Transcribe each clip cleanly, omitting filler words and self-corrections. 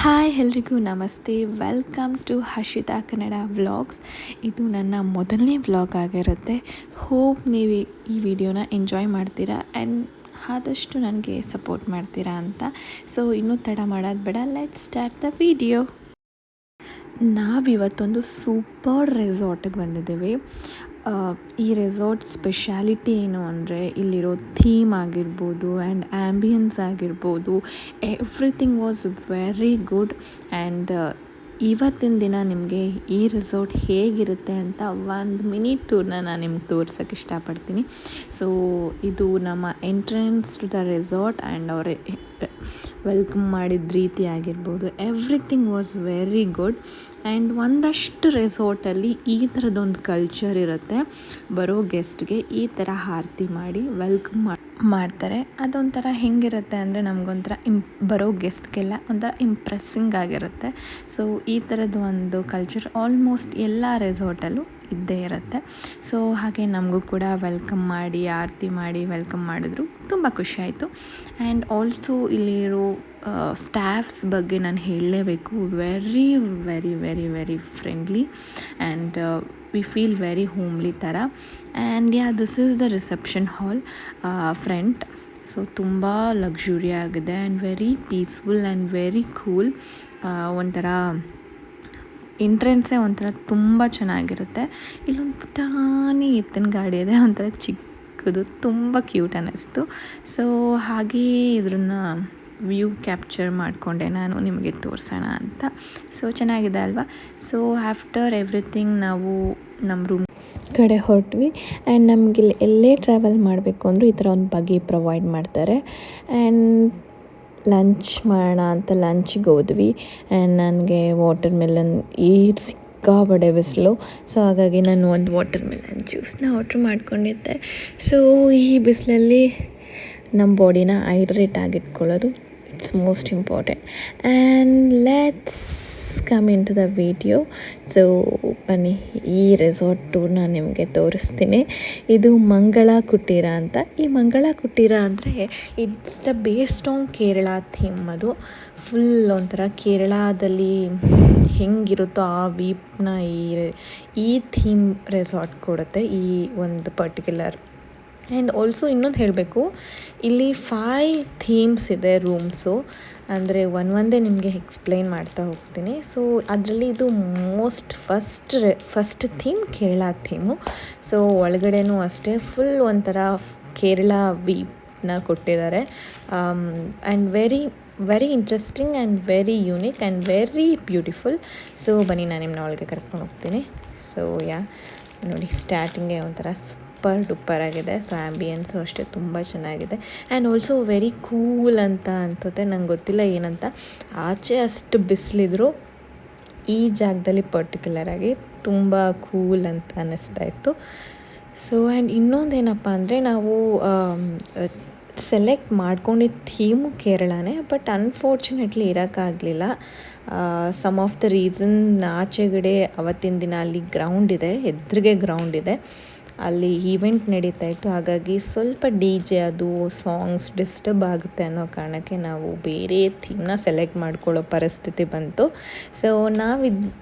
Hi ಎಲ್ರಿಗೂ ನಮಸ್ತೆ. Welcome to Harshita Kannada vlogs. ಇದು ನನ್ನ ಮೊದಲನೇ ವ್ಲಾಗ್ ಆಗಿರುತ್ತೆ. ಹೋಪ್ ನೀವು ಈ ವಿಡಿಯೋನ ಎಂಜಾಯ್ ಮಾಡ್ತೀರಾ ಆ್ಯಂಡ್ ಆದಷ್ಟು ನನಗೆ ಸಪೋರ್ಟ್ ಮಾಡ್ತೀರಾ ಅಂತ. ಸೊ ಇನ್ನೂ ತಡ ಮಾಡೋದು ಬೇಡ, ಲೆಟ್ಸ್ ಸ್ಟಾರ್ಟ್ ದ ವಿಡಿಯೋ. ನಾವಿವತ್ತೊಂದು ಸೂಪರ್ ರೆಸಾರ್ಟಿಗೆ ಬಂದಿದ್ದೀವಿ. ಈ ರೆಸಾರ್ಟ್ ಸ್ಪೆಷಾಲಿಟಿ ಏನು ಅಂದರೆ ಇಲ್ಲಿರೋ ಥೀಮ್ ಆಗಿರ್ಬೋದು ಆ್ಯಂಡ್ ಆ್ಯಂಬಿಯನ್ಸ್ ಆಗಿರ್ಬೋದು, everything was very good. And ಇವತ್ತಿನ ದಿನ ನಿಮಗೆ ಈ ರೆಸಾರ್ಟ್ ಹೇಗಿರುತ್ತೆ ಅಂತ ಒಂದು ಮಿನಿ ಟೂರ್ನ ನಾನು ನಿಮ್ಗೆ ತೋರ್ಸೋಕ್ಕೆ ಇಷ್ಟಪಡ್ತೀನಿ. ಸೊ ಇದು ನಮ್ಮ entrance to the resort and ಅವರ ವೆಲ್ಕಮ್ ಮಾಡಿದ ರೀತಿ ಆಗಿರ್ಬೋದು, everything was very good. And ಒಂದಷ್ಟು ರೆಸಾರ್ಟಲ್ಲಿ ಈ ಥರದೊಂದು ಕಲ್ಚರ್ ಇರುತ್ತೆ. ಬರೋ ಗೆಸ್ಟ್ಗೆ ಈ ಥರ ಆರತಿ ಮಾಡಿ ವೆಲ್ಕಮ್ ಮಾಡ್ತಾರೆ. ಅದೊಂಥರ ಹೆಂಗಿರುತ್ತೆ ಅಂದರೆ ನಮಗೊಂಥರ ಬರೋ ಗೆಸ್ಟ್ಗೆಲ್ಲ ಒಂಥರ ಇಂಪ್ರೆಸ್ಸಿಂಗ್ ಆಗಿರುತ್ತೆ. ಸೊ ಈ ಥರದ್ದು ಒಂದು ಕಲ್ಚರ್ ಆಲ್ಮೋಸ್ಟ್ ಎಲ್ಲ ರೆಸಾರ್ಟಲ್ಲೂ ಇದ್ದೇ ಇರುತ್ತೆ. ಸೊ ಹಾಗೆ ನಮಗೂ ಕೂಡ ವೆಲ್ಕಮ್ ಮಾಡಿ ಆರತಿ ಮಾಡಿ ವೆಲ್ಕಮ್ ಮಾಡಿದ್ರು, ತುಂಬ ಖುಷಿಯಾಯಿತು. ಆ್ಯಂಡ್ ಆಲ್ಸೋ ಇಲ್ಲಿರೋ ಸ್ಟಾಫ್ಸ್ ಬಗ್ಗೆ ನಾನು ಹೇಳಲೇಬೇಕು. Very very very very friendly and we feel very homely ಥರ. And this is the reception hall front. So ತುಂಬ ಲಕ್ಸುರಿ ಆಗಿದೆ and very peaceful and very cool. ಒಂಥರ ಎಂಟ್ರೆನ್ಸೇ ಒಂಥರ ತುಂಬ ಚೆನ್ನಾಗಿರುತ್ತೆ. ಇಲ್ಲೊಂದು ಪುಟಾಣಿ ಎತ್ತಿನ ಗಾಡಿ ಇದೆ, ಒಂಥರ ಚಿಕ್ಕದು, ತುಂಬ ಕ್ಯೂಟ್ ಅನ್ನಿಸ್ತು. ಸೊ ಹಾಗೆಯೇ ಇದ್ರನ್ನ ವ್ಯೂ ಕ್ಯಾಪ್ಚರ್ ಮಾಡಿಕೊಂಡೆ ನಾನು ನಿಮಗೆ ತೋರಿಸೋಣ ಅಂತ. ಸೊ ಚೆನ್ನಾಗಿದೆ ಅಲ್ವಾ? ಸೊ ಆಫ್ಟರ್ ಎವ್ರಿಥಿಂಗ್ ನಾವು ನಮ್ಮ ರೂಮ್ ಕಡೆ ಹೊರಟ್ವಿ. ಆ್ಯಂಡ್ ನಮಗೆ ಎಲ್ಲೇ ಟ್ರಾವೆಲ್ ಮಾಡಬೇಕು ಅಂದರೂ ಈ ಥರ ಒಂದು ಬಗ್ಗಿ ಪ್ರೊವೈಡ್ ಮಾಡ್ತಾರೆ. ಆ್ಯಂಡ್ ಲಂಚ್ ಮಾಡೋಣ ಅಂತ ಲಂಚಿಗೆ ಹೋದ್ವಿ. ಆ್ಯಂಡ್ ನನಗೆ ವಾಟರ್ ಮೆಲನ್ ಸಿಕ್ಕಾಪಟ್ಟೆ ಬಿಸಿಲು. ಸೊ ಹಾಗಾಗಿ ನಾನು ಒಂದು ವಾಟರ್ ಮೆಲನ್ ಜ್ಯೂಸನ್ನ ಆರ್ಡ್ರ್ ಮಾಡ್ಕೊಂಡಿದ್ದೆ. ಸೊ ಈ ಬಿಸಿಲಲ್ಲಿ ನಮ್ಮ ಬಾಡಿನ ಹೈಡ್ರೇಟ್ ಆಗಿಟ್ಕೊಳ್ಳೋದು it's most important. And let's come in to the video. So ಬನ್ನಿ, ಈ ರೆಸಾರ್ಟ್ ಟೂರ್ನ ನಿಮಗೆ ತೋರಿಸ್ತೀನಿ. ಇದು ಮಂಗಳ ಕುಟೀರ ಅಂತ. ಈ ಮಂಗಳ ಕುಟೀರ ಅಂದರೆ it's the based on Kerala theme. ಅದು ಫುಲ್ ಒಂಥರ ಕೇರಳದಲ್ಲಿ ಹೆಂಗಿರುತ್ತೋ ಆ ವೀಪ್ನ ಈ ಥೀಮ್ ರೆಸಾರ್ಟ್ ಕೊಡುತ್ತೆ, ಈ ಒಂದು ಪರ್ಟಿಕ್ಯುಲರ್. ಆ್ಯಂಡ್ ಆಲ್ಸೋ ಇನ್ನೊಂದು ಹೇಳಬೇಕು, ಇಲ್ಲಿ 5 ಥೀಮ್ಸ್ ಇದೆ ರೂಮ್ಸು. ಅಂದರೆ ಒಂದೇ ನಿಮಗೆ ಎಕ್ಸ್ಪ್ಲೈನ್ ಮಾಡ್ತಾ ಹೋಗ್ತೀನಿ. ಸೊ ಅದರಲ್ಲಿ ಇದು first theme Kerala theme. So ಒಳಗಡೆನೂ ಅಷ್ಟೇ ಫುಲ್ ಒಂಥರ ಕೇರಳ ವೀಪ್ನ ಕೊಟ್ಟಿದ್ದಾರೆ. And very very interesting and very unique and very beautiful. So ಬನ್ನಿ, ನಾನು ನಿಮ್ಮನ್ನ ಒಳಗೆ ಕರ್ಕೊಂಡು ಹೋಗ್ತೀನಿ. ಸೊ ನೋಡಿ, ಸ್ಟಾರ್ಟಿಂಗೇ ಒಂಥರ ಸೂಪರ್ ಡೂಪರ್ ಆಗಿದೆ. ಸೊ ಆ್ಯಂಬಿಯನ್ಸು ಅಷ್ಟೇ ತುಂಬ ಚೆನ್ನಾಗಿದೆ. ಆ್ಯಂಡ್ ಆಲ್ಸೋ ವೆರಿ ಕೂಲ್ ಅಂತ ಅನ್ಸುತ್ತೆ. ನಂಗೆ ಗೊತ್ತಿಲ್ಲ ಏನಂತ. ಆಚೆ ಅಷ್ಟು ಬಿಸಿಲಿದ್ರು ಈ ಜಾಗದಲ್ಲಿ ಪರ್ಟಿಕ್ಯುಲರಾಗಿ ತುಂಬ ಕೂಲ್ ಅಂತ ಅನ್ನಿಸ್ತಾ ಇತ್ತು. ಸೊ ಆ್ಯಂಡ್ ಇನ್ನೊಂದೇನಪ್ಪ ಅಂದರೆ ನಾವು ಸೆಲೆಕ್ಟ್ ಮಾಡ್ಕೊಂಡಿದ್ದ ಥೀಮು ಕೇರಳನೇ, ಬಟ್ ಅನ್ಫಾರ್ಚುನೇಟ್ಲಿ ಇರೋಕ್ಕಾಗಲಿಲ್ಲ. ಸಮ್ ಆಫ್ ದ ರೀಸನ್ ಆಚೆಗಡೆ ಅವತ್ತಿನ ದಿನ ಅಲ್ಲಿ ಗ್ರೌಂಡ್ ಇದೆ, ಎದುರಿಗೆ ಗ್ರೌಂಡ್ ಇದೆ, ಅಲ್ಲಿ ಈವೆಂಟ್ ನಡೀತಾ ಇತ್ತು. ಹಾಗಾಗಿ ಸ್ವಲ್ಪ DJ ಅದು ಸಾಂಗ್ಸ್ ಡಿಸ್ಟರ್ಬ್ ಆಗುತ್ತೆ ಅನ್ನೋ ಕಾರಣಕ್ಕೆ ನಾವು ಬೇರೆ ಥೀಮ್ನ ಸೆಲೆಕ್ಟ್ ಮಾಡ್ಕೊಳ್ಳೋ ಪರಿಸ್ಥಿತಿ ಬಂತು. ಸೊ ನಾವು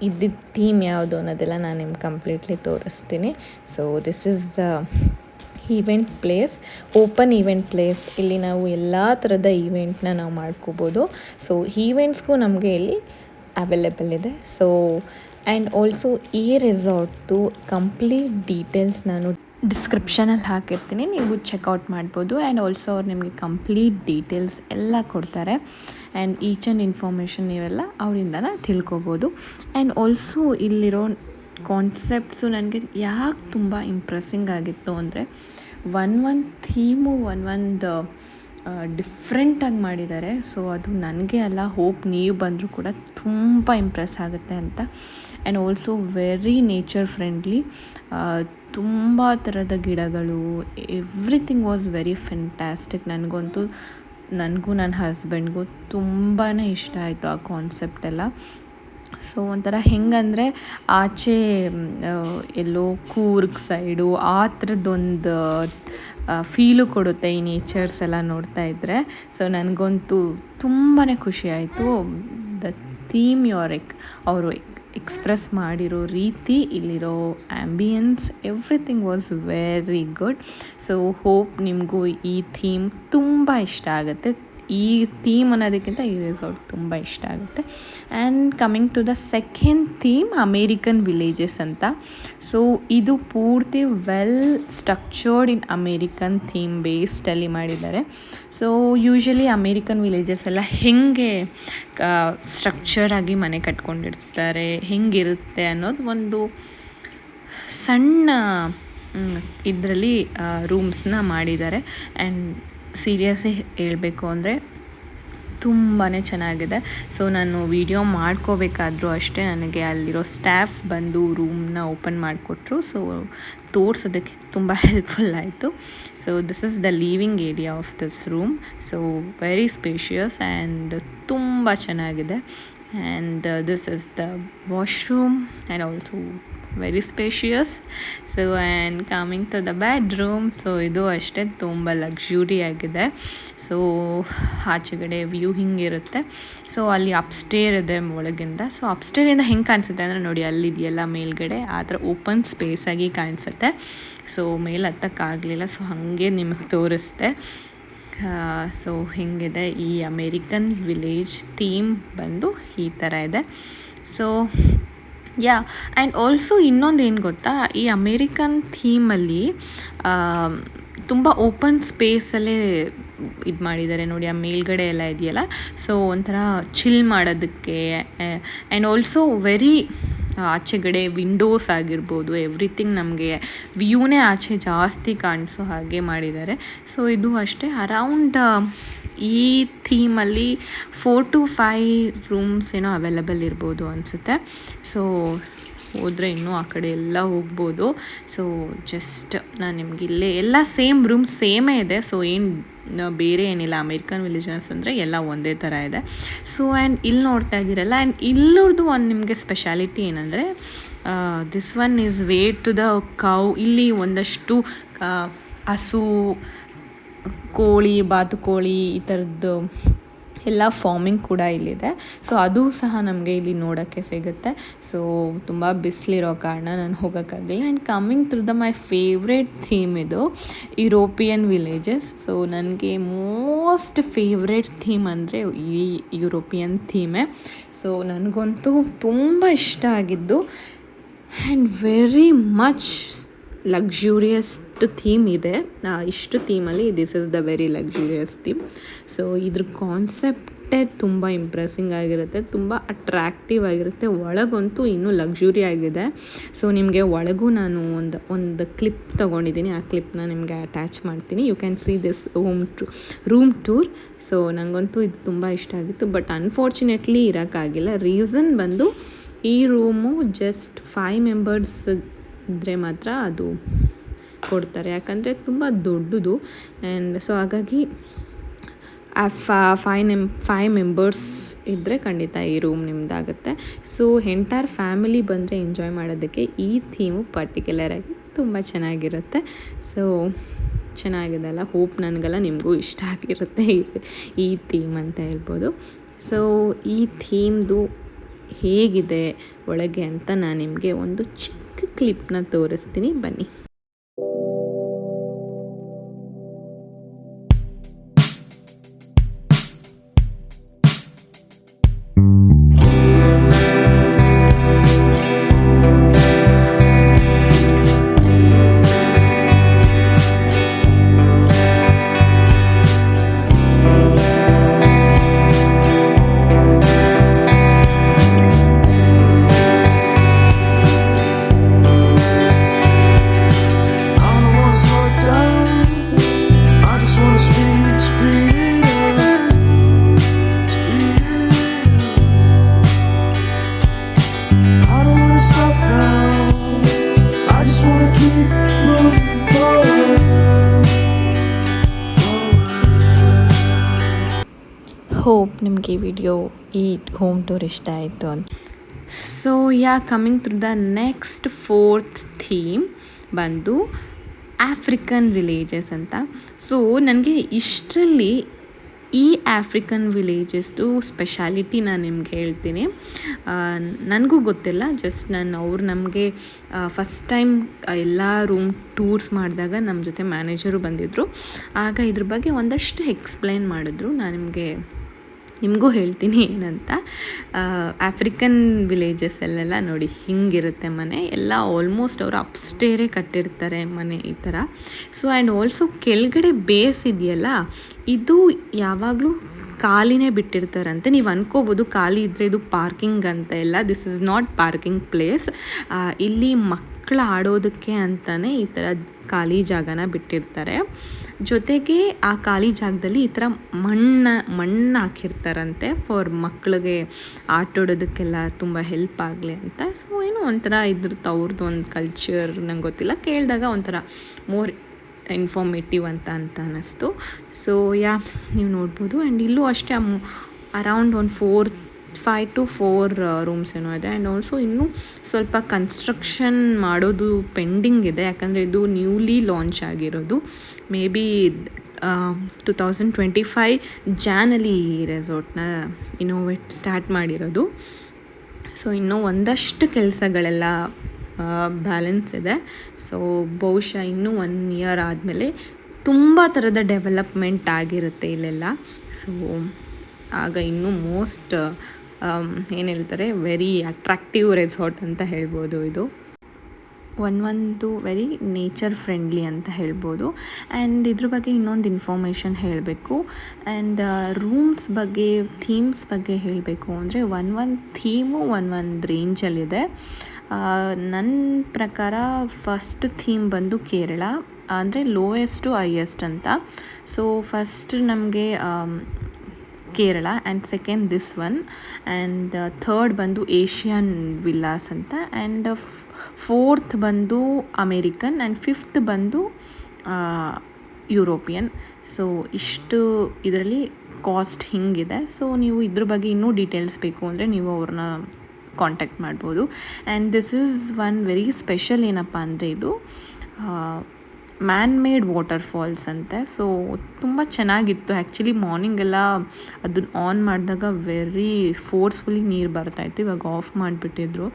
ಇದ್ದಿದ್ದ ಥೀಮ್ ಯಾವುದು ಅನ್ನೋದೆಲ್ಲ ನಾನು ನಿಮ್ಗೆ ಕಂಪ್ಲೀಟ್ಲಿ ತೋರಿಸ್ತೀನಿ. So this is the event place, open event place. ಇಲ್ಲಿ ನಾವು ಎಲ್ಲ ಥರದ ಈವೆಂಟ್ನ ನಾವು ಮಾಡ್ಕೋಬೋದು. ಸೊ ಈವೆಂಟ್ಸ್ಗೂ ನಮಗೆ ಇಲ್ಲಿ ಅವೈಲೇಬಲ್ ಇದೆ. ಸೊ ಆ್ಯಂಡ್ ಆಲ್ಸೋ ಈ ರೆಸಾರ್ಟು ಕಂಪ್ಲೀಟ್ ಡೀಟೇಲ್ಸ್ ನಾನು ಡಿಸ್ಕ್ರಿಪ್ಷನಲ್ಲಿ ಹಾಕಿರ್ತೀನಿ, ನೀವು ಚೆಕ್ಔಟ್ ಮಾಡ್ಬೋದು. ಆ್ಯಂಡ್ ಆಲ್ಸೋ ಅವ್ರು ನಿಮಗೆ ಕಂಪ್ಲೀಟ್ ಡೀಟೇಲ್ಸ್ ಎಲ್ಲ ಕೊಡ್ತಾರೆ. ಆ್ಯಂಡ್ ಈಚ್ ಆ್ಯಂಡ್ ಇನ್ಫಾರ್ಮೇಷನ್ ನೀವೆಲ್ಲ ಅವರಿಂದನೇ ತಿಳ್ಕೊಬೋದು. ಆ್ಯಂಡ್ ಆಲ್ಸೋ ಇಲ್ಲಿರೋ ಕಾನ್ಸೆಪ್ಟ್ಸು ನನಗೆ ಯಾಕೆ ತುಂಬ ಇಂಪ್ರೆಸ್ಸಿಂಗ್ ಆಗಿತ್ತು ಅಂದರೆ ಒಂದು ಥೀಮು ಒಂದು ಡಿಫ್ರೆಂಟಾಗಿ ಮಾಡಿದ್ದಾರೆ. ಸೊ ಅದು ನನಗೆ ಅಲ್ಲ, ಹೋಪ್ ನೀವು ಬಂದರೂ ಕೂಡ ತುಂಬ ಇಂಪ್ರೆಸ್ ಆಗುತ್ತೆ ಅಂತ. And also very nature friendly. ತುಂಬ ಥರದ ಗಿಡಗಳು, ಎವ್ರಿಥಿಂಗ್ ವಾಸ್ ವೆರಿ ಫ್ಯಾಂಟಾಸ್ಟಿಕ್. ನನಗೂ ನನ್ನ ಹಸ್ಬೆಂಡ್ಗೂ ತುಂಬಾ ಇಷ್ಟ ಆಯಿತು ಆ ಕಾನ್ಸೆಪ್ಟ್ ಎಲ್ಲ. ಸೊ ಒಂಥರ ಹೆಂಗಂದರೆ ಆಚೆ ಎಲ್ಲೋ ಕೂರ್ಗ್ ಸೈಡು ಆ ಥರದ್ದೊಂದು ಫೀಲು ಕೊಡುತ್ತೆ ಈ ನೇಚರ್ಸ್ ಎಲ್ಲ ನೋಡ್ತಾ ಇದ್ದರೆ. ಸೊ ನನಗಂತೂ ತುಂಬಾ ಖುಷಿ ಆಯಿತು. ದ ಥೀಮ್ ಅವರು ಎಕ್ಸ್ಪ್ರೆಸ್ ಮಾಡಿರೋ ರೀತಿ, ಇಲ್ಲಿರೋ ambience, everything was very good. So hope ನಿಮಗೂ ಈ ಥೀಮ್ ತುಂಬ ಇಷ್ಟ ಆಗುತ್ತೆ. ಈ ಥೀಮ್ ಅನ್ನೋದಕ್ಕಿಂತ ಈ ರೆಸಾರ್ಟ್ ತುಂಬ ಇಷ್ಟ ಆಗುತ್ತೆ. And coming to the second theme, American villages ಅಂತ. ಸೊ ಇದು ಪೂರ್ತಿ well structured in American theme ಬೇಸ್ಡಲ್ಲಿ ಮಾಡಿದ್ದಾರೆ. ಸೊ ಯೂಶ್ವಲಿ ಅಮೇರಿಕನ್ ವಿಲೇಜಸ್ ಎಲ್ಲ ಹೇಗೆ ಸ್ಟ್ರಕ್ಚರಾಗಿ ಮನೆ ಕಟ್ಕೊಂಡಿರ್ತಾರೆ, ಹೆಂಗಿರುತ್ತೆ ಅನ್ನೋದು ಒಂದು ಸಣ್ಣ ಇದರಲ್ಲಿ ರೂಮ್ಸ್ನ ಮಾಡಿದ್ದಾರೆ. ಆ್ಯಂಡ್ ಸೀರಿಯಸ್ಲಿ ಹೇಳಬೇಕು ಅಂದರೆ ತುಂಬಾ ಚೆನ್ನಾಗಿದೆ. ಸೊ ನಾನು ವಿಡಿಯೋ ಮಾಡ್ಕೋಬೇಕಾದ್ರೂ ಅಷ್ಟೇ ನನಗೆ ಅಲ್ಲಿರೋ ಸ್ಟಾಫ್ ಬಂದು ರೂಮ್ನ ಓಪನ್ ಮಾಡಿಕೊಟ್ರು. ಸೊ ತೋರಿಸೋದಕ್ಕೆ ತುಂಬ ಹೆಲ್ಪ್ಫುಲ್ ಆಯಿತು. So this is the living area of this room. So very spacious and ತುಂಬ ಚೆನ್ನಾಗಿದೆ. And this is the washroom and also very spacious. So and coming to the bedroom, so ಇದು ಅಷ್ಟೇ ತುಂಬ luxury ಆಗಿದೆ. So ಆಚೆಗಡೆ view ಹಿಂಗಿರುತ್ತೆ. So ಅಲ್ಲಿ upstair ಇದೆ ಒಳಗಿಂದ. ಸೊ ಅಪ್ಸ್ಟೇರಿಂದ ಹೆಂಗೆ ಕಾಣಿಸುತ್ತೆ ಅಂದರೆ ನೋಡಿ, ಅಲ್ಲಿದೆಯಲ್ಲ ಮೇಲ್ಗಡೆ ಆ ಥರ ಓಪನ್ ಸ್ಪೇಸಾಗಿ ಕಾಣಿಸುತ್ತೆ. ಸೊ ಮೇಲೆ ಹತ್ತಕ್ಕಾಗಲಿಲ್ಲ, ಸೊ ಹಾಗೆ ನಿಮಗೆ ತೋರಿಸ್ದೆ. ಸೊ ಹಿಂಗಿದೆ ಈ ಅಮೇರಿಕನ್ ವಿಲೇಜ್ ಥೀಮ್ ಬಂದು ಈ ಥರ ಇದೆ. ಸೊ ಯಾ, ಆ್ಯಂಡ್ ಆಲ್ಸೋ ಇನ್ನೊಂದು ಏನು ಗೊತ್ತಾ, ಈ ಅಮೇರಿಕನ್ ಥೀಮಲ್ಲಿ ತುಂಬ ಓಪನ್ ಸ್ಪೇಸಲ್ಲೇ ಇದು ಮಾಡಿದ್ದಾರೆ ನೋಡಿ. ಆ ಮೇಲ್ಗಡೆ ಎಲ್ಲ ಇದೆಯಲ್ಲ, ಸೊ ಒಂಥರ ಚಿಲ್ ಮಾಡೋದಕ್ಕೆ. ಆ್ಯಂಡ್ ಆಲ್ಸೋ ವೆರಿ ಆಚೆಗಡೆ ವಿಂಡೋಸ್ ಆಗಿರ್ಬೋದು, ಎವ್ರಿಥಿಂಗ್ ನಮಗೆ ವ್ಯೂನೇ ಆಚೆ ಜಾಸ್ತಿ ಕಾಣಿಸೋ ಹಾಗೆ ಮಾಡಿದ್ದಾರೆ. ಸೊ ಇದು ಅಷ್ಟೇ ಅರೌಂಡ್ ಈ ಥೀಮಲ್ಲಿ 4 to 5 ರೂಮ್ಸ್ ಏನೋ ಅವೈಲಬಲ್ ಇರ್ಬೋದು ಅನಿಸುತ್ತೆ. ಸೊ ಹೋದರೆ ಇನ್ನೂ ಆ ಕಡೆ ಎಲ್ಲ ಹೋಗ್ಬೋದು. ಸೊ ಜಸ್ಟ್ ನಾನು ನಿಮ್ಗೆ ಇಲ್ಲೇ ಎಲ್ಲ ಸೇಮ್ ರೂಮ್ ಸೇಮೇ ಇದೆ. ಸೊ ಏನು ಬೇರೆ ಏನಿಲ್ಲ. ಅಮೇರಿಕನ್ ವಿಲೇಜಸ್ ಅಂದರೆ ಎಲ್ಲ ಒಂದೇ ಥರ ಇದೆ. ಸೊ ಆ್ಯಂಡ್ ಇಲ್ಲಿ ನೋಡ್ತಾ ಇದ್ದೀರಲ್ಲ, ಆ್ಯಂಡ್ ಇಲ್ಲೋರ್ದು ಒಂದು ನಿಮಗೆ ಸ್ಪೆಷಾಲಿಟಿ ಏನಂದರೆ, this one is way to the cow. ಇಲ್ಲಿ ಒಂದಷ್ಟು ಹಸು, ಕೋಳಿ, ಬಾತುಕೋಳಿ ಈ ಥರದ್ದು ಎಲ್ಲ ಫಾರ್ಮಿಂಗ್ ಕೂಡ ಇಲ್ಲಿದೆ. ಸೊ ಅದು ಸಹ ನಮಗೆ ಇಲ್ಲಿ ನೋಡೋಕ್ಕೆ ಸಿಗುತ್ತೆ. ಸೊ ತುಂಬ ಬಿಸಿಲಿರೋ ಕಾರಣ ನಾನು ಹೋಗೋಕ್ಕಾಗಲಿಲ್ಲ. And coming through the my favourite theme ಇದು ಯುರೋಪಿಯನ್ ವಿಲೇಜಸ್. ಸೊ ನನಗೆ ಮೋಸ್ಟ್ ಫೇವ್ರೇಟ್ ಥೀಮ್ ಅಂದರೆ ಈ ಯುರೋಪಿಯನ್ ಥೀಮೇ. ಸೊ ನನಗಂತೂ ತುಂಬ ಇಷ್ಟ ಆಗಿದ್ದು and very much luxurious theme ಇದೆ. ಇಷ್ಟು ಥೀಮಲ್ಲಿ this is the very luxurious theme. So ಇದ್ರ ಕಾನ್ಸೆಪ್ಟೇ ತುಂಬ ಇಂಪ್ರೆಸಿಂಗ್ ಆಗಿರುತ್ತೆ, ತುಂಬ ಅಟ್ರ್ಯಾಕ್ಟಿವ್ ಆಗಿರುತ್ತೆ. ಒಳಗಂತೂ ಇನ್ನೂ ಲಕ್ಸುರಿ ಆಗಿದೆ. ಸೊ ನಿಮಗೆ ಒಳಗೂ ನಾನು ಒಂದು ಕ್ಲಿಪ್ ತೊಗೊಂಡಿದ್ದೀನಿ. ಆ ಕ್ಲಿಪ್ನ ನಿಮಗೆ ಅಟ್ಯಾಚ್ ಮಾಡ್ತೀನಿ. You can see this room tour. So ನನಗಂತೂ ಇದು ತುಂಬ ಇಷ್ಟ ಆಗಿತ್ತು. But unfortunately ಇರೋಕ್ಕಾಗಿಲ್ಲ. ರೀಸನ್ ಬಂದು ಈ ರೂಮು ಜಸ್ಟ್ 5 ಮೆಂಬರ್ಸ್ ಇದ್ದರೆ ಮಾತ್ರ ಅದು ಕೊಡ್ತಾರೆ, ಯಾಕಂದರೆ ತುಂಬ ದೊಡ್ಡದು. ಆ್ಯಂಡ್ ಸೊ ಹಾಗಾಗಿ ಆ 5 ಮೆಂಬರ್ಸ್ ಇದ್ದರೆ ಖಂಡಿತ ಈ ರೂಮ್ ನಿಮ್ಮದಾಗುತ್ತೆ. ಸೊ ಎಂಟೈರ್ ಫ್ಯಾಮಿಲಿ ಬಂದರೆ ಎಂಜಾಯ್ ಮಾಡೋದಕ್ಕೆ ಈ ಥೀಮು ಪರ್ಟಿಕ್ಯುಲರಾಗಿ ತುಂಬ ಚೆನ್ನಾಗಿರುತ್ತೆ. ಸೊ ಚೆನ್ನಾಗಿದೆ ಅಲ್ಲ, ಹೋಪ್ ನನಗೆಲ್ಲ ನಿಮಗೂ ಇಷ್ಟ ಆಗಿರುತ್ತೆ ಈ ಥೀಮ್ ಅಂತ ಹೇಳ್ಬೋದು. ಸೊ ಈ ಥೀಮ್ದು ಹೇಗಿದೆ ಒಳಗೆ ಅಂತ ನಾನು ನಿಮಗೆ ಒಂದು ಚಿಕ್ಕ ಕ್ಲಿಪ್ನ ತೋರಿಸ್ತೀನಿ, ಬನ್ನಿ. ಹೋಪ್ ನಿಮಗೆ ಈ ವಿಡಿಯೋ, ಈ ಹೋಮ್ ಟೂರ್ ಇಷ್ಟ ಆಯಿತು ಅಂತ. So coming through the next 4th theme ಬಂದು ಆಫ್ರಿಕನ್ ವಿಲೇಜಸ್ ಅಂತ. ಸೊ ನನಗೆ ಇಷ್ಟರಲ್ಲಿ ಈ ಆಫ್ರಿಕನ್ ವಿಲೇಜಸ್ದು ಸ್ಪೆಷಾಲಿಟಿ ನಾನು ನಿಮ್ಗೆ ಹೇಳ್ತೀನಿ. ನನಗೂ ಗೊತ್ತಿಲ್ಲ, ಜಸ್ಟ್ ಅವ್ರು ನಮಗೆ ಫಸ್ಟ್ ಟೈಮ್ ಎಲ್ಲ ರೂಮ್ ಟೂರ್ಸ್ ಮಾಡಿದಾಗ ನಮ್ಮ ಜೊತೆ ಮ್ಯಾನೇಜರು ಬಂದಿದ್ದರು. ಆಗ ಇದ್ರ ಬಗ್ಗೆ ಒಂದಷ್ಟು ಎಕ್ಸ್ಪ್ಲೈನ್ ಮಾಡಿದ್ರು. ನಾನು ನಿಮಗೂ ಹೇಳ್ತೀನಿ ಏನಂತ. ಆಫ್ರಿಕನ್ ವಿಲೇಜಸ್ಸಲ್ಲೆಲ್ಲ ನೋಡಿ ಹಿಂಗಿರುತ್ತೆ ಮನೆ ಎಲ್ಲ, ಆಲ್ಮೋಸ್ಟ್ ಅವರು ಅಪ್ಸ್ಟೇರೇ ಕಟ್ಟಿರ್ತಾರೆ ಮನೆ ಈ ಥರ. ಸೊ ಆ್ಯಂಡ್ ಆಲ್ಸೋ ಕೆಳಗಡೆ ಬೇಸ್ ಇದೆಯಲ್ಲ, ಇದು ಯಾವಾಗಲೂ ಖಾಲಿನೇ ಬಿಟ್ಟಿರ್ತಾರಂತೆ. ನೀವು ಅನ್ಕೋಬೋದು ಖಾಲಿ ಇದ್ದರೆ ಇದು ಪಾರ್ಕಿಂಗ್ ಅಂತ. ಎಲ್ಲ, this is not parking place. ಇಲ್ಲಿ ಮಕ್ಕಳು ಆಡೋದಕ್ಕೆ ಅಂತಲೇ ಈ ಥರ ಖಾಲಿ ಜಾಗನ ಬಿಟ್ಟಿರ್ತಾರೆ. ಜೊತೆಗೆ ಆ ಖಾಲಿ ಜಾಗದಲ್ಲಿ ಈ ಥರ ಮಣ್ಣು ಹಾಕಿರ್ತಾರಂತೆ ಫಾರ್ ಮಕ್ಕಳಿಗೆ ಆಟಾಡೋದಕ್ಕೆಲ್ಲ ತುಂಬ ಹೆಲ್ಪ್ ಆಗಲಿ ಅಂತ. ಸೊ ಏನೋ ಒಂಥರ ಇದ್ರದ್ದು ಅವ್ರದ್ದು ಒಂದು ಕಲ್ಚರ್, ನಂಗೆ ಗೊತ್ತಿಲ್ಲ, ಕೇಳಿದಾಗ ಒಂಥರ ಮೋರ್ ಇನ್ಫಾರ್ಮೇಟಿವ್ ಅಂತ ಅನ್ನಿಸ್ತು. ಸೊ ನೀವು ನೋಡ್ಬೋದು. ಆ್ಯಂಡ್ ಇಲ್ಲೂ ಅಷ್ಟೇ ಅರೌಂಡ್ ಒಂದು 5 to 4 ರೂಮ್ಸ್ ಏನೋ ಇದೆ. ಆ್ಯಂಡ್ ಆಲ್ಸೋ ಇನ್ನೂ ಸ್ವಲ್ಪ ಕನ್ಸ್ಟ್ರಕ್ಷನ್ ಮಾಡೋದು ಪೆಂಡಿಂಗ್ ಇದೆ, ಯಾಕಂದರೆ ಇದು ನ್ಯೂಲಿ ಲಾಂಚ್ ಆಗಿರೋದು. ಮೇ ಬಿ 2025 ಜಾನಲ್ಲಿ ಈ ರೆಸಾರ್ಟ್ನ ಇನೋವೇಟ್ ಸ್ಟಾರ್ಟ್ ಮಾಡಿರೋದು. ಸೊ ಇನ್ನೂ ಒಂದಷ್ಟು ಕೆಲಸಗಳೆಲ್ಲ ಬ್ಯಾಲೆನ್ಸ್ ಇದೆ. ಸೊ ಬಹುಶಃ ಇನ್ನೂ 1 year ಆದಮೇಲೆ ತುಂಬ ಥರದ ಡೆವಲಪ್ಮೆಂಟ್ ಆಗಿರುತ್ತೆ ಇಲ್ಲೆಲ್ಲ. ಸೊ ಆಗ ಇನ್ನೂ ಮೋಸ್ಟ್ ಏನು ಹೇಳ್ತಾರೆ, ವೆರಿ ಅಟ್ರಾಕ್ಟಿವ್ ರೆಸಾರ್ಟ್ ಅಂತ ಹೇಳ್ಬೋದು ಇದು. ಒಂದು ವೆರಿ ನೇಚರ್ ಫ್ರೆಂಡ್ಲಿ ಅಂತ ಹೇಳ್ಬೋದು. ಆ್ಯಂಡ್ ಇದ್ರ ಬಗ್ಗೆ ಇನ್ನೊಂದು ಇನ್ಫಾರ್ಮೇಷನ್ ಹೇಳಬೇಕು. ಆ್ಯಂಡ್ ರೂಮ್ಸ್ ಬಗ್ಗೆ, ಥೀಮ್ಸ್ ಬಗ್ಗೆ ಹೇಳಬೇಕು ಅಂದರೆ ಒಂದು ಥೀಮು ಒಂದು ರೇಂಜಲ್ಲಿದೆ. ನನ್ನ ಪ್ರಕಾರ ಫಸ್ಟ್ ಥೀಮ್ ಬಂದು ಕೇರಳ, ಅಂದರೆ ಲೋಯೆಸ್ಟ್ ಟು ಹೈಯೆಸ್ಟ್ ಅಂತ. ಸೊ ಫಸ್ಟ್ ನಮಗೆ Kerala, and second this one, and third ಬಂದು ಏಷ್ಯನ್ ವಿಲ್ಲಾಸ್ ಅಂತ, ಆ್ಯಂಡ್ ಫೋರ್ತ್ ಬಂದು ಅಮೇರಿಕನ್, ಆ್ಯಂಡ್ ಫಿಫ್ತ್ ಬಂದು ಯುರೋಪಿಯನ್. ಸೊ ಇಷ್ಟು ಇದರಲ್ಲಿ ಕಾಸ್ಟ್ ಹಿಂಗಿದೆ. ಸೊ ನೀವು ಇದ್ರ ಬಗ್ಗೆ ಇನ್ನೂ ಡೀಟೇಲ್ಸ್ ಬೇಕು ಅಂದರೆ ನೀವು ಅವ್ರನ್ನ ಕಾಂಟ್ಯಾಕ್ಟ್ ಮಾಡ್ಬೋದು. And this is one very special. ಏನಪ್ಪ ಅಂದರೆ ಇದು ಮ್ಯಾನ್ ಮೇಡ್ ವಾಟರ್ ಫಾಲ್ಸ್ ಅಂತೆ. ಸೊ ತುಂಬ ಚೆನ್ನಾಗಿತ್ತು ಆ್ಯಕ್ಚುಲಿ. ಮಾರ್ನಿಂಗೆಲ್ಲ ಅದನ್ನ ಆನ್ ಮಾಡಿದಾಗ ವೆರಿ ಫೋರ್ಸ್ಫುಲಿ ನೀರು ಬರ್ತಾಯಿತ್ತು. ಇವಾಗ ಆಫ್ ಮಾಡಿಬಿಟ್ಟಿದ್ರು.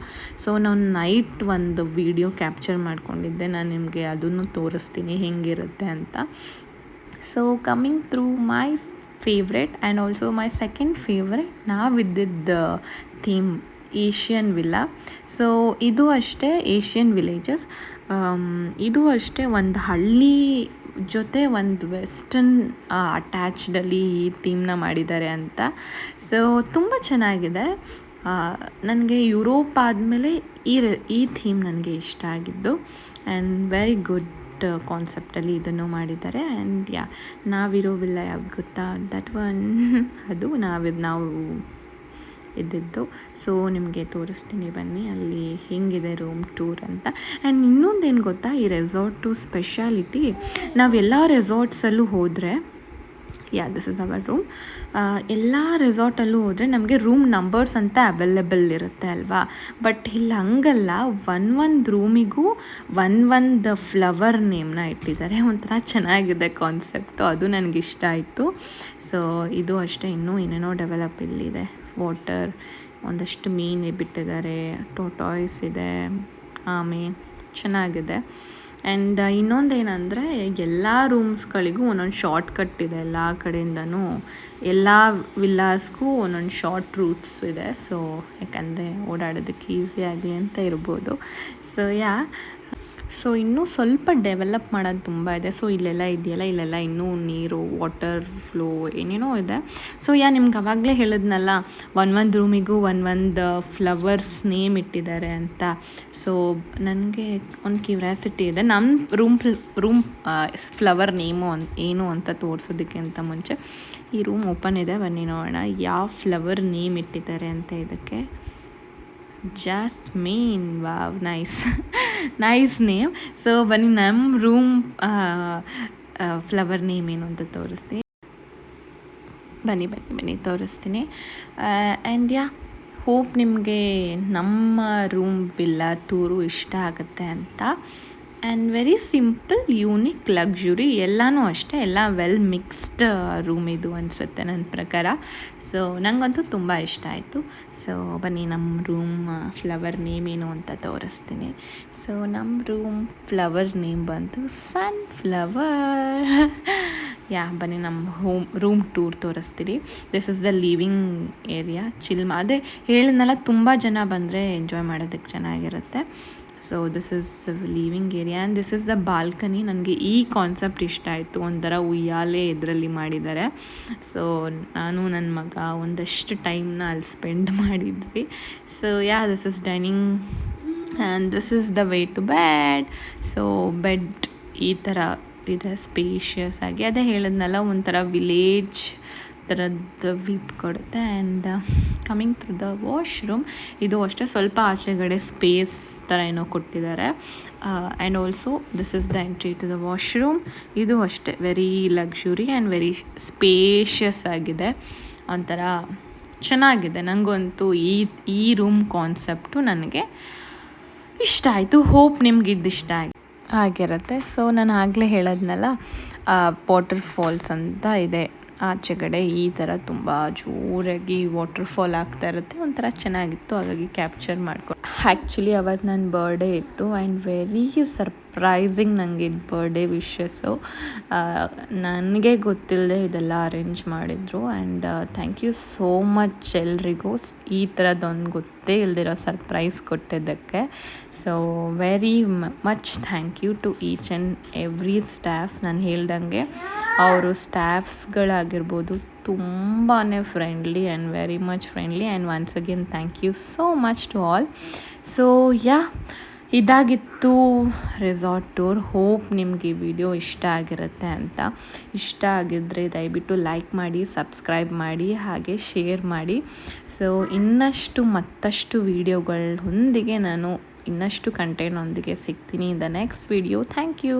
ಸೊ ನಾನು ನೈಟ್ ಒಂದು ವಿಡಿಯೋ ಕ್ಯಾಪ್ಚರ್ ಮಾಡ್ಕೊಂಡಿದ್ದೆ, ನಾನು ನಿಮಗೆ ಅದನ್ನು ತೋರಿಸ್ತೀನಿ ಹೆಂಗಿರುತ್ತೆ ಅಂತ. So coming through my favourite and also my second favourite, ನಾವಿದ್ದಿದ್ದ ಥೀಮ್ ಏಷ್ಯನ್ ವಿಲ್ಲಾ. ಸೊ ಇದು ಅಷ್ಟೇ ಏಷ್ಯನ್ ವಿಲೇಜಸ್. ಇದು ಅಷ್ಟೇ ಒಂದು ಹಳ್ಳಿ ಜೊತೆ ಒಂದು ವೆಸ್ಟರ್ನ್ ಅಟ್ಯಾಚ್ಡಲ್ಲಿ ಈ ಥೀಮ್ನ ಮಾಡಿದ್ದಾರೆ ಅಂತ. ಸೊ ತುಂಬ ಚೆನ್ನಾಗಿದೆ. ನನಗೆ ಯುರೋಪ್ ಆದಮೇಲೆ ಈ ಥೀಮ್ ನನಗೆ ಇಷ್ಟ ಆಗಿದ್ದು. ಆ್ಯಂಡ್ ವೆರಿ ಗುಡ್ ಕಾನ್ಸೆಪ್ಟಲ್ಲಿ ಇದನ್ನು ಮಾಡಿದ್ದಾರೆ. ಆ್ಯಂಡ್ ನಾವಿರೋ ವಿಲ್ಲ ಯಾವ್ದು ಗೊತ್ತಾ, ದಟ್ ಒನ್, ಅದು ನಾವು ಇದ್ದಿದ್ದು. ಸೊ ನಿಮಗೆ ತೋರಿಸ್ತೀನಿ ಬನ್ನಿ ಅಲ್ಲಿ ಹೆಂಗಿದೆ ರೂಮ್ ಟೂರ್ ಅಂತ. ಆ್ಯಂಡ್ ಇನ್ನೊಂದೇನು ಗೊತ್ತಾ, ಈ ರೆಸಾರ್ಟು ಸ್ಪೆಷಾಲಿಟಿ, ನಾವೆಲ್ಲ ರೆಸಾರ್ಟ್ಸಲ್ಲೂ ಹೋದರೆ, ದಿಸ್ ಇಸ್ ಅವರ್ ರೂಮ್, ಎಲ್ಲ ರೆಸಾರ್ಟಲ್ಲೂ ಹೋದರೆ ನಮಗೆ ರೂಮ್ ನಂಬರ್ಸ್ ಅಂತ ಅವೈಲೇಬಲ್ ಇರುತ್ತೆ ಅಲ್ವಾ. ಬಟ್ ಇಲ್ಲಿ ಹಂಗಲ್ಲ, ಒಂದು ರೂಮಿಗೂ ಒಂದು ಫ್ಲವರ್ ನೇಮ್ನ ಇಟ್ಟಿದ್ದಾರೆ. ಒಂಥರ ಚೆನ್ನಾಗಿದೆ ಕಾನ್ಸೆಪ್ಟು, ಅದು ನನಗಿಷ್ಟ ಆಯಿತು. ಸೊ ಇದು ಅಷ್ಟೇ, ಇನ್ನೂ ಏನೇನೋ ಡೆವಲಪ್ ಇಲ್ಲಿದೆ. ವಾಟರ್, ಒಂದಷ್ಟು ಮೀನು ಬಿಟ್ಟಿದ್ದಾರೆ, ಟೋಟಾಯ್ಸ್ ಇದೆ, ಆಮೆ, ಚೆನ್ನಾಗಿದೆ. ಆ್ಯಂಡ್ ಇನ್ನೊಂದೇನೆಂದರೆ ಎಲ್ಲ ರೂಮ್ಸ್ಗಳಿಗೂ ಒಂದೊಂದು ಶಾರ್ಟ್ ಕಟ್ ಇದೆ. ಎಲ್ಲ ಕಡೆಯಿಂದನೂ ಎಲ್ಲ ವಿಲ್ಲಾಸ್ಗೂ ಒಂದೊಂದು ಶಾರ್ಟ್ ರೂಟ್ಸ್ ಇದೆ. ಸೊ ಯಾಕಂದರೆ ಓಡಾಡೋದಕ್ಕೆ ಈಸಿ ಆಗಲಿ ಅಂತ ಇರ್ಬೋದು. ಸೊ ಇನ್ನೂ ಸ್ವಲ್ಪ ಡೆವಲಪ್ ಮಾಡೋದು ತುಂಬ ಇದೆ. ಸೊ ಇಲ್ಲೆಲ್ಲ ಇದೆಯಲ್ಲ, ಇಲ್ಲೆಲ್ಲ ಇನ್ನೂ ನೀರು, ವಾಟರ್ ಫ್ಲೋ ಏನೇನೋ ಇದೆ. ಸೊ ನಿಮ್ಗೆ ಅವಾಗಲೇ ಹೇಳಿದ್ನಲ್ಲ, ಒಂದು ರೂಮಿಗೂ ಒಂದು ಫ್ಲವರ್ಸ್ ನೇಮ್ ಇಟ್ಟಿದ್ದಾರೆ ಅಂತ. ಸೊ ನನಗೆ ಒಂದು ಕ್ಯೂರಿಯಾಸಿಟಿ ಇದೆ, ನಮ್ಮ ರೂಮ್ ಫ್ಲವರ್ ನೇಮು ಏನು ಅಂತ ತೋರಿಸೋದಕ್ಕೆ ಅಂತ ಮುಂಚೆ ಈ ರೂಮ್ ಓಪನ್ ಇದೆ. ಬನ್ನಿ ನೋಡೋಣ ಯಾವ ಫ್ಲವರ್ ನೇಮ್ ಇಟ್ಟಿದ್ದಾರೆ ಅಂತ ಇದಕ್ಕೆ. Jasmine, wow, nice name. So ಬನ್ನಿ ನಮ್ಮ ರೂಮ್ ಫ್ಲವರ್ ನೇಮ್ ಏನು ಅಂತ ತೋರಿಸ್ತೀನಿ. ಬನ್ನಿ ತೋರಿಸ್ತೀನಿ. ಆ್ಯಂಡ್ ಹೋಪ್ ನಿಮಗೆ ನಮ್ಮ ರೂಮ್ ವಿಲ್ಲಾ ಟೂರು ಇಷ್ಟ ಆಗುತ್ತೆ ಅಂತ. And very simple unique luxury ಎಲ್ಲನೂ ಅಷ್ಟೇ, ಎಲ್ಲ ವೆಲ್ ಮಿಕ್ಸ್ಡ್ ರೂಮ್ ಇದು ಅನಿಸುತ್ತೆ ನನ್ನ ಪ್ರಕಾರ. ಸೊ ನನಗಂತೂ ತುಂಬ ಇಷ್ಟ ಆಯಿತು. ಸೊ ಬನ್ನಿ ನಮ್ಮ ರೂಮ್ ಫ್ಲವರ್ ನೇಮ್ ಏನು ಅಂತ ತೋರಿಸ್ತೀನಿ. ಸೊ ನಮ್ಮ ಫ್ಲವರ್ ನೇಮ್ ಬಂತು ಸನ್ಫ್ಲವರ್. ಯಾ ಬನ್ನಿ ನಮ್ಮ ರೂಮ್ ಟೂರ್ ತೋರಿಸ್ತೀರಿ. This is the living area. ಅದೇ ಹೇಳಿದ್ನಲ್ಲ, ತುಂಬ ಜನ ಬಂದರೆ ಎಂಜಾಯ್ ಮಾಡೋದಕ್ಕೆ ಚೆನ್ನಾಗಿರುತ್ತೆ. So this is living area and this is the balcony. ನನಗೆ ಈ ಕಾನ್ಸೆಪ್ಟ್ ಇಷ್ಟ ಆಯಿತು. ಒಂಥರ ಉಯ್ಯಾಲೆ ಇದರಲ್ಲಿ ಮಾಡಿದ್ದಾರೆ. ಸೊ ನಾನು ನನ್ನ ಮಗ ಒಂದಷ್ಟು ಟೈಮ್ನ ಅಲ್ಲಿ ಸ್ಪೆಂಡ್ ಮಾಡಿದ್ವಿ. So this is dining and this is the way to bed. So bed ಈ ಥರ ಇದೆ, ಸ್ಪೇಷಿಯಸ್ ಆಗಿ. ಅದೇ ಹೇಳಿದ್ನಲ್ಲ, ಒಂಥರ ವಿಲೇಜ್ ಥರದ್ದು ವೀಪ್ ಕೊಡುತ್ತೆ. And coming through the washroom, ಇದು ಅಷ್ಟೇ ಸ್ವಲ್ಪ ಆಚೆಗಡೆ ಸ್ಪೇಸ್ ಥರ ಏನೋ ಕೊಟ್ಟಿದ್ದಾರೆ. And also this is the entry to the washroom. ಇದು ಅಷ್ಟೇ very luxury and very spacious ಆಗಿದೆ, ಒಂಥರ ಚೆನ್ನಾಗಿದೆ. ನನಗಂತೂ ಈ ರೂಮ್ ಕಾನ್ಸೆಪ್ಟು ನನಗೆ ಇಷ್ಟ ಆಯಿತು. ಹೋಪ್ ನಿಮ್ಗೆ ಇದು ಇಷ್ಟ ಆಗಿರುತ್ತೆ. ಸೊ ನಾನು ಆಗಲೇ ಹೇಳೋದ್ನಲ್ಲ, ವಾಟರ್ ಫಾಲ್ಸ್ ಅಂತ ಇದೆ ಆಚೆಗಡೆ. ಈ ಥರ ತುಂಬ ಜೋರಾಗಿ ವಾಟರ್ ಫಾಲ್ ಆಗ್ತಾ ಇರುತ್ತೆ, ಒಂಥರ ಚೆನ್ನಾಗಿತ್ತು. ಹಾಗಾಗಿ ಕ್ಯಾಪ್ಚರ್ ಮಾಡ್ಕೊಂಡು. ಆ್ಯಕ್ಚುಲಿ ಅವತ್ತು ನನ್ನ ಬರ್ಡೇ ಇತ್ತು ಆ್ಯಂಡ್ ವೆರಿ ಸರ್ಪ್ರೈಸಿಂಗ್ ನನಗೆ ಇದು ಬರ್ಡೇ ವಿಶಸ್ಸು. ನನಗೆ ಗೊತ್ತಿಲ್ಲದೆ ಇದೆಲ್ಲ ಅರೇಂಜ್ ಮಾಡಿದರು. And thank you so much ಎಲ್ರಿಗೂ ಈ ಥರದ್ದೊಂದು ಗೊತ್ತೇ ಇಲ್ದಿರೋ ಸರ್ಪ್ರೈಸ್ ಕೊಟ್ಟಿದ್ದಕ್ಕೆ. So very much thank you to each and every staff. ನಾನು ಹೇಳ್ದಂಗೆ ಅವರು ಸ್ಟಾಫ್ಸ್ಗಳಾಗಿರ್ಬೋದು ತುಂಬಾ friendly and very much friendly. And once again thank you so much to all. So ಇದಾಗಿತ್ತು ರೆಸಾರ್ಟ್ ಟೂರ್. ಹೋಪ್ ನಿಮಗೆ ಈ ವಿಡಿಯೋ ಇಷ್ಟ ಆಗಿರುತ್ತೆ ಅಂತ. ಇಷ್ಟ ಆಗಿದ್ದರೆ ದಯವಿಟ್ಟು ಲೈಕ್ ಮಾಡಿ, ಸಬ್ಸ್ಕ್ರೈಬ್ ಮಾಡಿ, ಹಾಗೆ ಶೇರ್ ಮಾಡಿ. ಸೊ ಇನ್ನಷ್ಟು ಮತ್ತಷ್ಟು ವೀಡಿಯೋಗಳೊಂದಿಗೆ ನಾನು ಇನ್ನಷ್ಟು ಕಂಟೆಂಟೊಂದಿಗೆ ಸಿಗ್ತೀನಿ in the next video. Thank you.